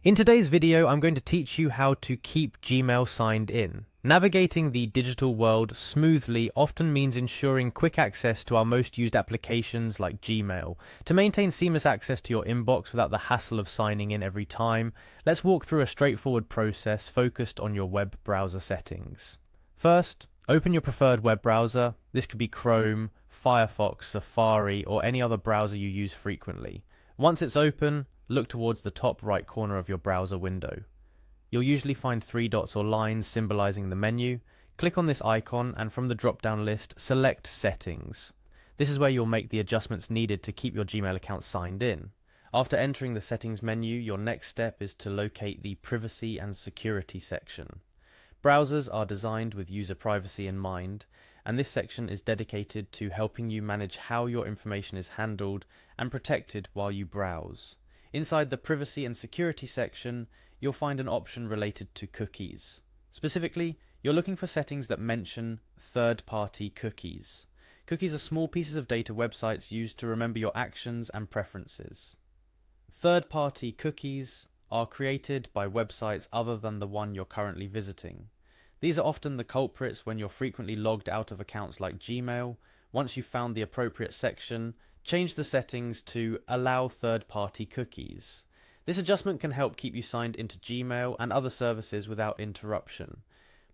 In today's video, I'm going to teach you how to keep Gmail signed in. Navigating the digital world smoothly often means ensuring quick access to our most used applications like Gmail. To maintain seamless access to your inbox without the hassle of signing in every time, let's walk through a straightforward process focused on your web browser settings. First, open your preferred web browser. This could be Chrome, Firefox, Safari, or any other browser you use frequently. Once it's open, look towards the top right corner of your browser window. You'll usually find three dots or lines symbolizing the menu. Click on this icon and from the drop-down list, select Settings. This is where you'll make the adjustments needed to keep your Gmail account signed in. After entering the Settings menu, your next step is to locate the Privacy and Security section. Browsers are designed with user privacy in mind, and this section is dedicated to helping you manage how your information is handled and protected while you browse. Inside the Privacy and Security section, you'll find an option related to cookies. Specifically, you're looking for settings that mention third-party cookies. Cookies are small pieces of data websites use to remember your actions and preferences. Third-party cookies are created by websites other than the one you're currently visiting. These are often the culprits when you're frequently logged out of accounts like Gmail. Once you've found the appropriate section, change the settings to Allow Third-Party Cookies. This adjustment can help keep you signed into Gmail and other services without interruption.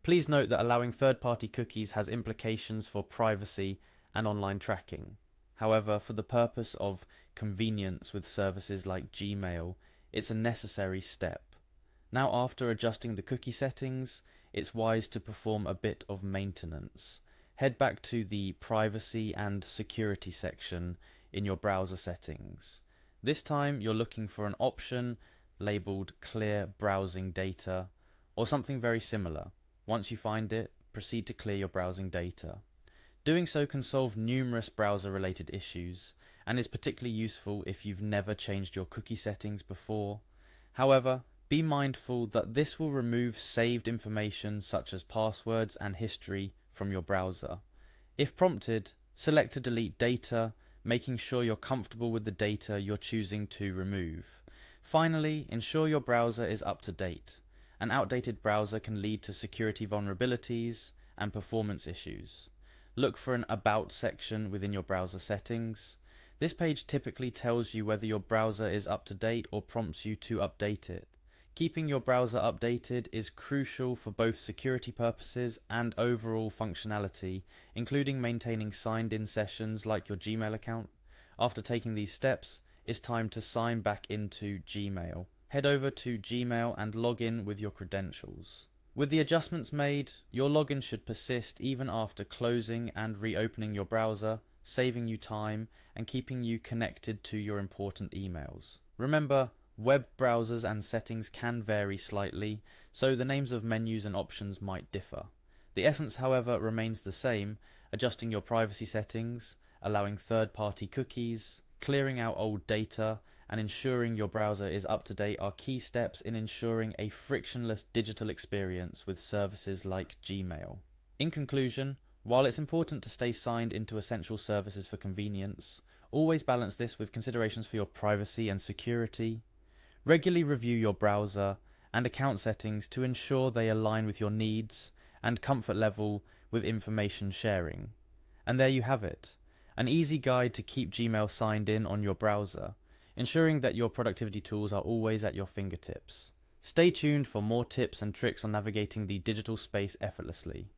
Please note that allowing third-party cookies has implications for privacy and online tracking. However, for the purpose of convenience with services like Gmail, it's a necessary step. Now, after adjusting the cookie settings, it's wise to perform a bit of maintenance. Head back to the Privacy and Security section in your browser settings. This time you're looking for an option labeled Clear Browsing Data or something very similar. Once you find it, proceed to clear your browsing data. Doing so can solve numerous browser-related issues and is particularly useful if you've never changed your cookie settings before. However, be mindful that this will remove saved information such as passwords and history from your browser. If prompted, select to delete data, making sure you're comfortable with the data you're choosing to remove. Finally, ensure your browser is up to date. An outdated browser can lead to security vulnerabilities and performance issues. Look for an About section within your browser settings. This page typically tells you whether your browser is up to date or prompts you to update it. Keeping your browser updated is crucial for both security purposes and overall functionality, including maintaining signed-in sessions like your Gmail account. After taking these steps, it's time to sign back into Gmail. Head over to Gmail and log in with your credentials. With the adjustments made, your login should persist even after closing and reopening your browser, saving you time and keeping you connected to your important emails. Remember, web browsers and settings can vary slightly, so the names of menus and options might differ. The essence, however, remains the same: adjusting your privacy settings, allowing third-party cookies, clearing out old data, and ensuring your browser is up to date are key steps in ensuring a frictionless digital experience with services like Gmail. In conclusion, while it's important to stay signed into essential services for convenience, always balance this with considerations for your privacy and security. Regularly review your browser and account settings to ensure they align with your needs and comfort level with information sharing. And there you have it, an easy guide to keep Gmail signed in on your browser, ensuring that your productivity tools are always at your fingertips. Stay tuned for more tips and tricks on navigating the digital space effortlessly.